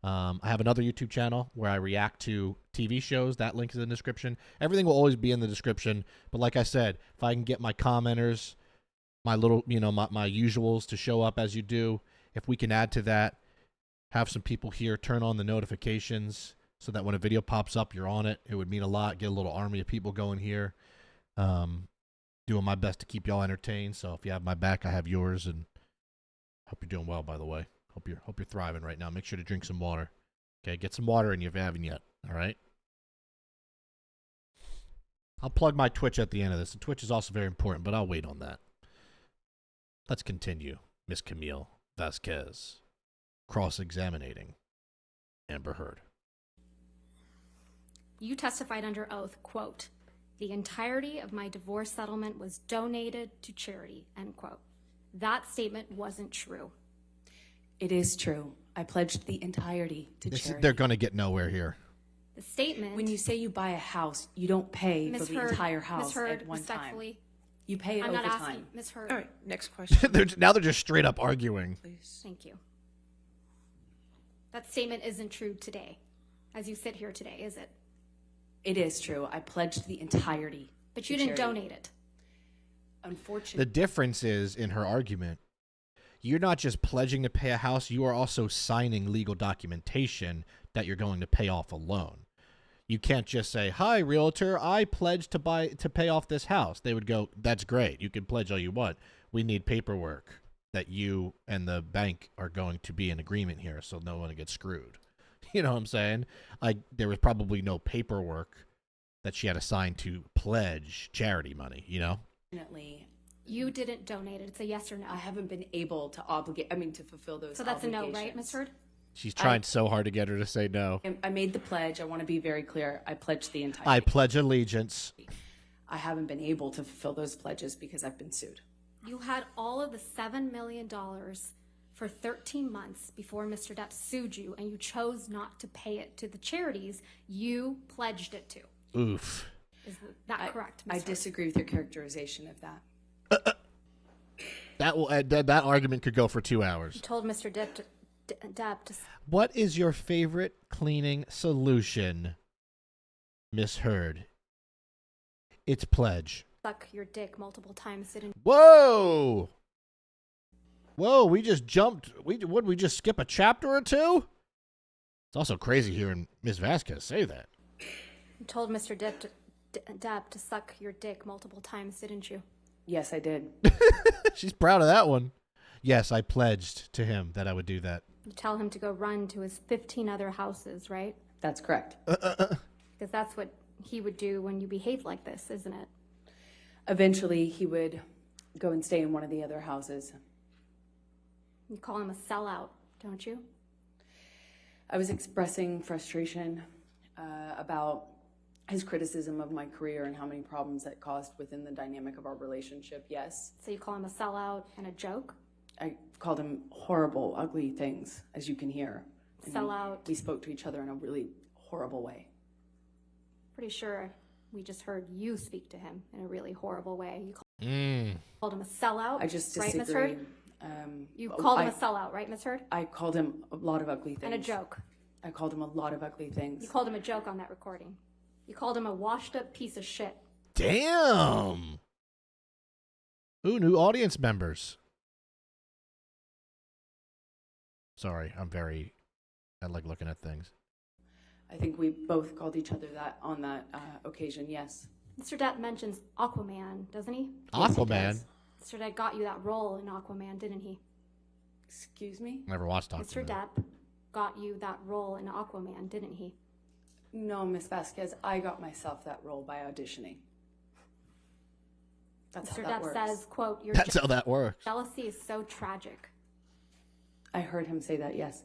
I have another YouTube channel where I react to TV shows. That link is in the description. Everything will always be in the description. But like I said, if I can get my commenters, my little, my usuals to show up as you do, if we can add to that, have some people here turn on the notifications so that when a video pops up, you're on it. It would mean a lot. Get a little army of people going here. Doing my best to keep y'all entertained. So if you have my back, I have yours. And hope you're doing well, by the way. Hope you're thriving right now. Make sure to drink some water. Okay, get some water in you if you haven't yet. All right. I'll plug my Twitch at the end of this. The Twitch is also very important, but I'll wait on that. Let's continue. Miss Camille Vasquez cross-examining Amber Heard. You testified under oath, quote, the entirety of my divorce settlement was donated to charity, end quote. That statement wasn't true. It is true. I pledged the entirety to charity. They're going to get nowhere here. The statement. When you say you buy a house, you don't pay for Ms. the Heard, entire Ms. house Heard, at one time. respectfully, You pay it I'm over not asking, time. Ms. Heard. All right, next question, Now they're just straight up arguing. please. Thank you. That statement isn't true today, as you sit here today, is it? It is true. I pledged the entirety. But you to didn't charity. donate it. Unfortunately, The difference is in her argument, you're not just pledging to pay a house, you are also signing legal documentation that you're going to pay off a loan. You can't just say, "Hi, realtor, I pledged to pay off this house." They would go, "That's great. You can pledge all you want. We need paperwork that you and the bank are going to be in agreement here so no one gets screwed." You know what I'm saying? There was probably no paperwork that she had to sign to pledge charity money, you know? You didn't donate it. It's a yes or no. I haven't been able to to fulfill those So that's a no, obligations. right, Ms. Heard? She's trying so hard to get her to say no. I made the pledge. I want to be very clear. I pledged the entirety. I pledge allegiance. I haven't been able to fulfill those pledges because I've been sued. You had all of the $7 million for 13 months before Mr. Depp sued you, and you chose not to pay it to the charities you pledged it to. Oof. Is that correct, Ms. I Heard? disagree with your characterization of that. That argument could go for 2 hours. You told Mr. Depp to What is your favorite cleaning solution, Miss Heard? It's pledge. suck your dick multiple times, didn't Whoa! Whoa, we just jumped. Would we just skip a chapter or two? It's also crazy hearing Miss Vasquez say that. you told Mr. Depp to suck your dick multiple times, didn't you? Yes, I did. She's proud of that one. Yes, I pledged to him that I would do that. You tell him to go run to his 15 other houses, right? That's correct. Because that's what he would do when you behave like this, isn't it? Eventually, he would go and stay in one of the other houses. You call him a sellout, don't you? I was expressing frustration about his criticism of my career and how many problems that caused within the dynamic of our relationship. Yes, So you call him a sellout and a joke? I called him horrible, ugly things, as you can hear. And Sellout. We spoke to each other in a really horrible way. Pretty sure we just heard you speak to him in a really horrible way. You called him a sellout, I just right, Ms. disagree. Heard? You called him a sellout, right, Ms. Heard? I called him a lot of ugly things. And a joke. I called him a lot of ugly things. You called him a joke on that recording. You called him a washed-up piece of shit. Damn. Ooh, new audience members. Sorry, I like looking at things. I think we both called each other that on that occasion, yes. Mr. Depp mentions Aquaman, doesn't he? Aquaman? Mr. Depp got you that role in Aquaman, didn't he? Excuse me? Never watched Aquaman. Mr. Depp got you that role in Aquaman, didn't he? No, Miss Vasquez, I got myself that role by auditioning. That's Mr. how that Depp works. says, quote, your That's how that works. jealousy is so tragic. I heard him say that, yes.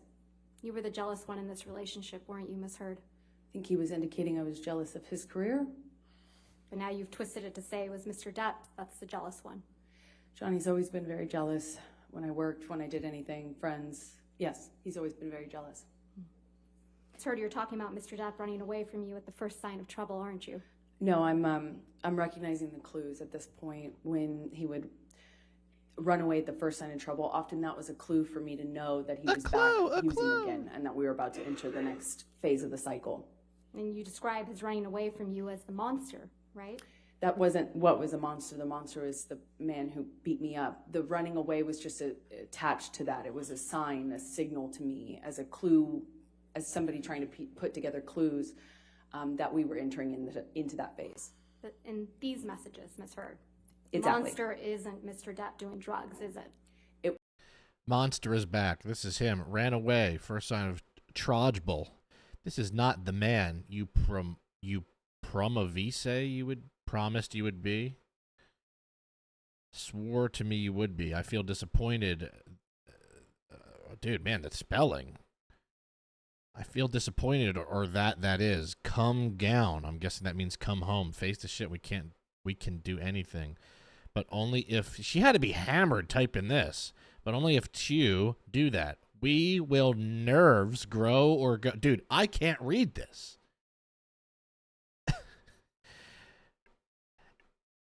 You were the jealous one in this relationship, weren't you, Miss Heard? I think he was indicating I was jealous of his career. But now you've twisted it to say it was Mr. Depp that's the jealous one. Johnny's always been very jealous when I worked, when I did anything, friends. Yes, he's always been very jealous. Miss Heard, you're talking about Mr. Depp running away from you at the first sign of trouble, aren't you? No, I'm recognizing the clues at this point. When he would run away at the first sign of trouble, often that was a clue for me to know that he was back using again and that we were about to enter the next phase of the cycle. And you describe his running away from you as the monster, right? That wasn't what was a monster. The monster is the man who beat me up. The running away was just attached to that. It was a sign, a signal to me, as a clue, as somebody trying to put together clues that we were entering into that phase. But in these messages, Miss Heard, Exactly. monster isn't Mr. Depp doing drugs, is it? Monster is back. This is him. Ran away. First sign of trojbul. This is not the man you promised you would be. Swore to me you would be. I feel disappointed. Dude, man, that spelling. I feel disappointed, or that is. Come down. I'm guessing that means come home. Face the shit. We can do anything. But only if she had to be hammered typing this. But only if you do that. We will nerves grow or go. Dude, I can't read this.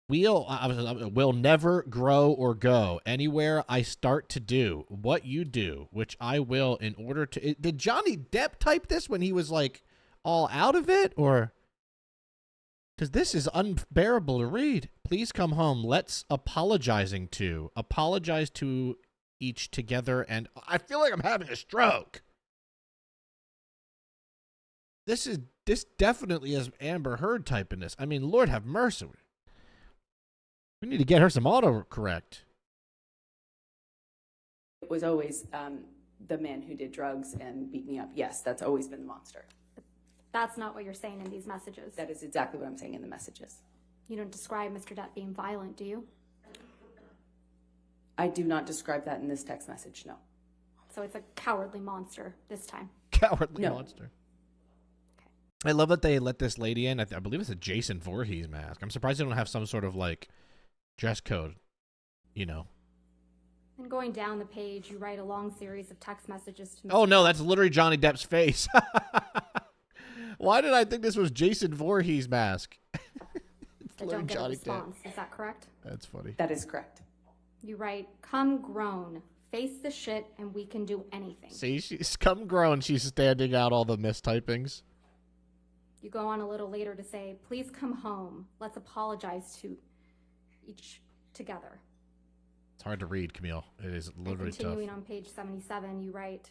Will never grow or go anywhere I start to do what you do, which I will in order to. Did Johnny Depp type this when he was like all out of it, or? Because this is unbearable to read. Please come home. Let's apologize to each together, and I feel like I'm having a stroke. This definitely is Amber Heard typing this. I mean, Lord have mercy. We need to get her some autocorrect. It was always the man who did drugs and beat me up. Yes, that's always been the monster. That's not what you're saying in these messages. That is exactly what I'm saying in the messages. You don't describe Mr. Depp being violent, do you? I do not describe that in this text message, no. So it's a cowardly monster this time. Cowardly No. monster. I love that they let this lady in. I believe it's a Jason Voorhees mask. I'm surprised they don't have some sort of like dress code, you know. And going down the page, you write a long series of text messages to Mr. Oh no, that's literally Johnny Depp's face. Why did I think this was Jason Voorhees mask? It's that literally don't get a Johnny Depp. response. Is that correct? That's funny. That is correct. You write, come grown, face the shit, and we can do anything. See, she's come grown. She's standing out all the mistypings. You go on a little later to say, please come home. Let's apologize to each together. It's hard to read, Camille. It is literally And continuing tough. on page 77, you write,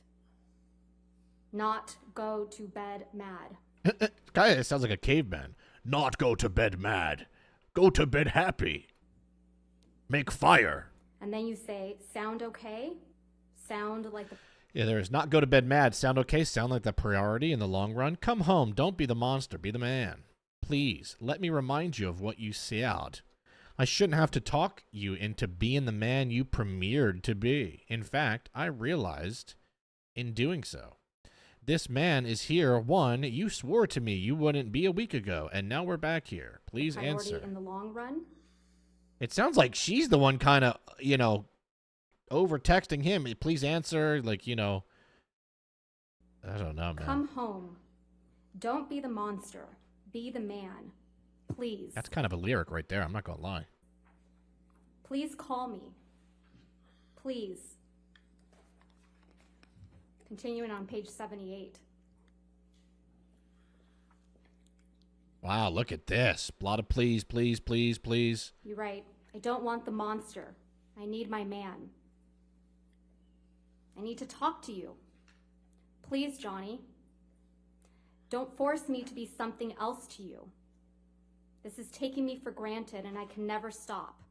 not go to bed mad. Guy, it sounds like a caveman. Not go to bed mad. Go to bed happy. Make fire. And then you say, sound okay? Sound like the... Yeah, there is not go to bed mad. Sound okay? Sound like the priority in the long run? Come home. Don't be the monster. Be the man. Please, let me remind you of what you said. I shouldn't have to talk you into being the man you premiered to be. In fact, I realized in doing so. This man is here. One, you swore to me you wouldn't be a week ago, and now we're back here. Please priority answer. in the long run. It sounds like she's the one kind of, you know, over texting him. Please answer. Like, you know, I don't know, man. Come home. Don't be the monster. Be the man. Please. That's kind of a lyric right there. I'm not going to lie. Please call me. Please. Continuing on page 78. Wow, look at this. A lot of please, please, please, please. You write, I don't want the monster. I need my man. I need to talk to you. Please, Johnny. Don't force me to be something else to you. This is taking me for granted and I can never stop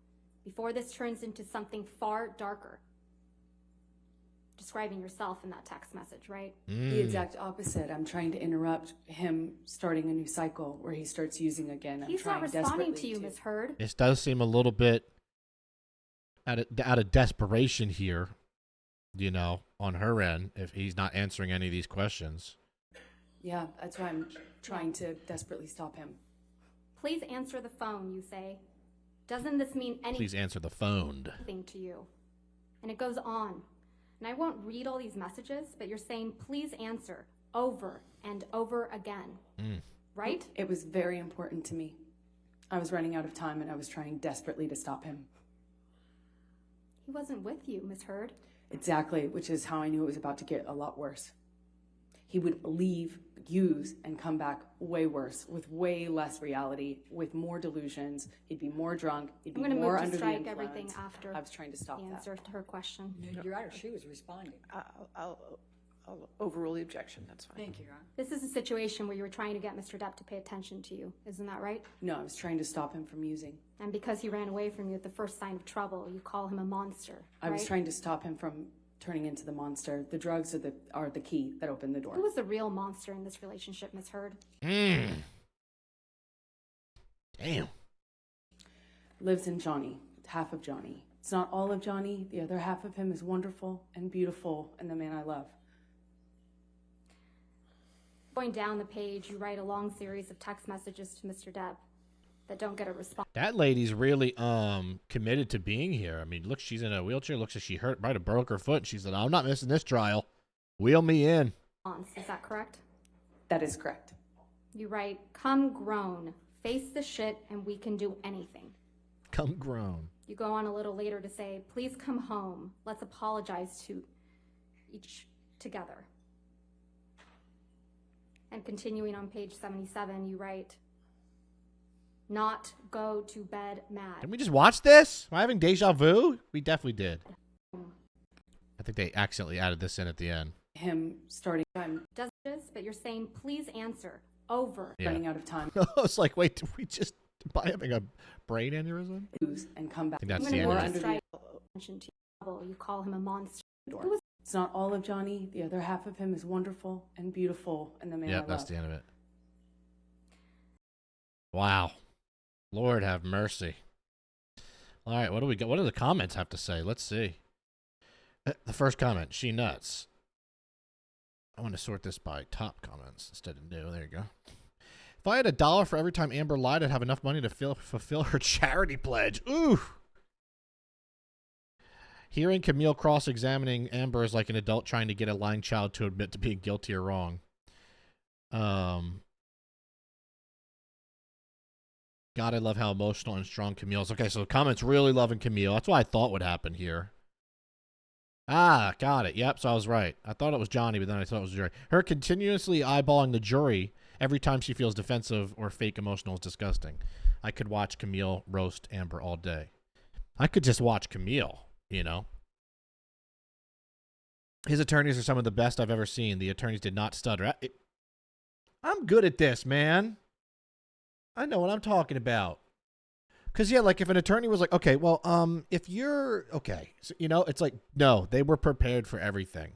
before this turns into something far darker. Describing yourself in that text message, right? The exact opposite. I'm trying to interrupt him starting a new cycle where he starts using again. He's not responding to you, Ms. Heard. This does seem a little bit out of desperation here, you know, on her end, if he's not answering any of these questions. Yeah, that's why I'm trying to desperately stop him. Please answer the phone, you say. Doesn't this mean Please answer the phone. anything to you? And it goes on. And I won't read all these messages, but you're saying, please answer over and over again. Right? It was very important to me. I was running out of time and I was trying desperately to stop him. He wasn't with you, Ms. Heard. Exactly, which is how I knew it was about to get a lot worse. He would leave, use, and come back way worse, with way less reality, with more delusions. He'd be more drunk. He'd be I'm going to more move under to the strike influence. everything after I was trying to stop the that. answer to her question. You're right, she was responding. I'll overrule the objection. That's fine. Thank you, Ron. This is a situation where you were trying to get Mr. Depp to pay attention to you. Isn't that right? No, I was trying to stop him from using. And because he ran away from you at the first sign of trouble, you call him a monster, I was right? trying to stop him from turning into the monster. The drugs are the key that opened the door. Who was the real monster in this relationship, Ms. Heard? Damn. Lives in Johnny, half of Johnny. It's not all of Johnny. The other half of him is wonderful and beautiful and the man I love. Going down the page, you write a long series of text messages to Mr. Depp that don't get a response. That lady's really committed to being here. I mean, look, she's in a wheelchair. Looks like she might have broke her foot. She said, I'm not missing this trial. Wheel me in. Is that correct? That is correct. You write, come grown, face the shit, and we can do anything. Come grown. You go on a little later to say, please come home. Let's apologize to each together. And continuing on page 77, you write, not go to bed mad. Did we just watch this? Am I having deja vu? We definitely did. I think they accidentally added this in at the end. Him starting, I'm Does this, but you're saying, please answer. Over. running out of time. I was like, wait, did we just, by having a brain aneurysm? Lose and come back. I think that's I'm the gonna end really of it. strike attention to your level. You call him a monster. Who was It's not all of Johnny. The other half of him is wonderful and beautiful, and the man I Yep, love. that's the end of it. Wow. Lord have mercy. All right, what do we got? What do the comments have to say? Let's see. The first comment, she nuts. I want to sort this by top comments instead of new. There you go. If I had $1 for every time Amber lied, I'd have enough money to fulfill her charity pledge. Ooh. Hearing Camille cross-examining Amber is like an adult trying to get a lying child to admit to being guilty or wrong. God, I love how emotional and strong Camille is. Okay, so the comments really loving Camille. That's what I thought would happen here. Ah, got it. Yep, so I was right. I thought it was Johnny, but then I thought it was the jury. Her continuously eyeballing the jury every time she feels defensive or fake emotional is disgusting. I could watch Camille roast Amber all day. I could just watch Camille, you know. His attorneys are some of the best I've ever seen. The attorneys did not stutter. I'm good at this, man. I know what I'm talking about. Because, yeah, like if an attorney was like, okay, well, if you're, okay, so, you know, it's like, no, they were prepared for everything.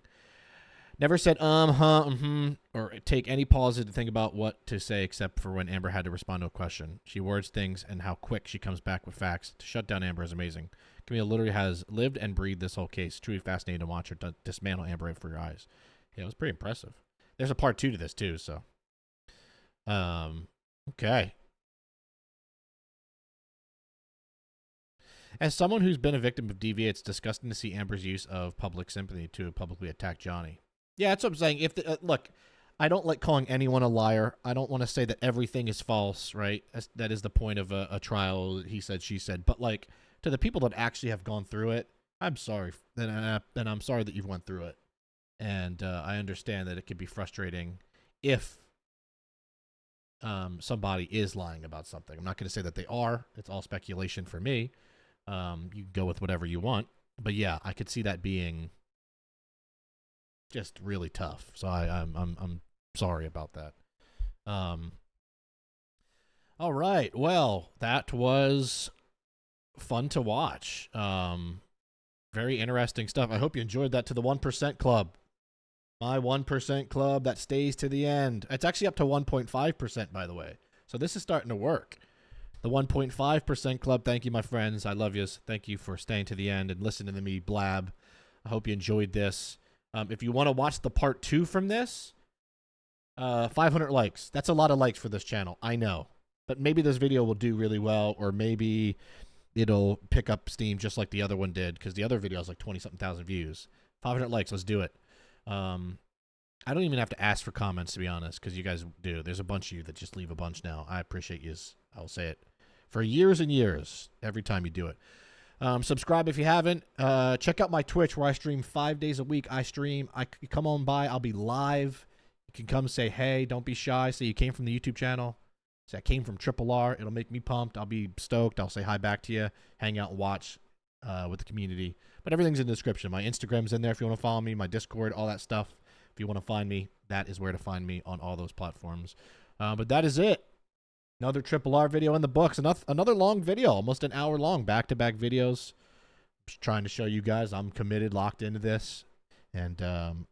Never said, or take any pause to think about what to say except for when Amber had to respond to a question. She words things and how quick she comes back with facts. To shut down Amber is amazing. Camille literally has lived and breathed this whole case. Truly fascinating to watch her dismantle Amber right for your eyes. Yeah, it was pretty impressive. There's a part 2 to this, too, so. Okay. As someone who's been a victim of DV, it's disgusting to see Amber's use of public sympathy to publicly attack Johnny. Yeah, that's what I'm saying. If look, I don't like calling anyone a liar. I don't want to say that everything is false, right? That is the point of a trial, he said, she said. But, like, to the people that actually have gone through it, I'm sorry. Then I'm sorry that you've went through it. And I understand that it could be frustrating if somebody is lying about something. I'm not going to say that they are. It's all speculation for me. You can go with whatever you want. But, yeah, I could see that being just really tough. So I'm sorry about that. All right. Well, that was fun to watch. Very interesting stuff. I hope you enjoyed that. To the 1% Club. My 1% Club that stays to the end. It's actually up to 1.5%, by the way. So this is starting to work. The 1.5% Club, thank you, my friends. I love you. Thank you for staying to the end and listening to me blab. I hope you enjoyed this. If you want to watch the part 2 from this, 500 likes. That's a lot of likes for this channel. I know. But maybe this video will do really well, or maybe it'll pick up steam just like the other one did, because the other video has like 20-something thousand views. 500 likes. Let's do it. I don't even have to ask for comments, to be honest, because you guys do. There's a bunch of you that just leave a bunch now. I appreciate you. I'll say it for years and years every time you do it. Subscribe if you haven't. Check out my Twitch where I stream 5 days a week. You come on by. I'll be live. You can come say hey. Don't be shy. Say you came from the YouTube channel. Say I came from Triple R. It'll make me pumped. I'll be stoked. I'll say hi back to you. Hang out and watch with the community. But everything's in the description. My Instagram's in there if you want to follow me. My Discord, all that stuff. If you want to find me, that is where to find me on all those platforms. But that is it. Another Triple R video in the books. Another long video, almost an hour long, back-to-back videos. Just trying to show you guys I'm committed, locked into this. And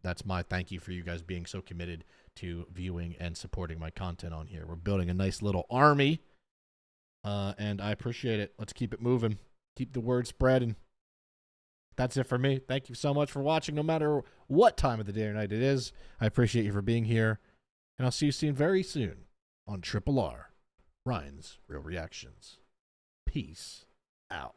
that's my thank you for you guys being so committed to viewing and supporting my content on here. We're building a nice little army. And I appreciate it. Let's keep it moving. Keep the word spreading. That's it for me. Thank you so much for watching, no matter what time of the day or night it is. I appreciate you for being here. And I'll see you soon, very soon, on Triple R, Ryan's Real Reactions. Peace out.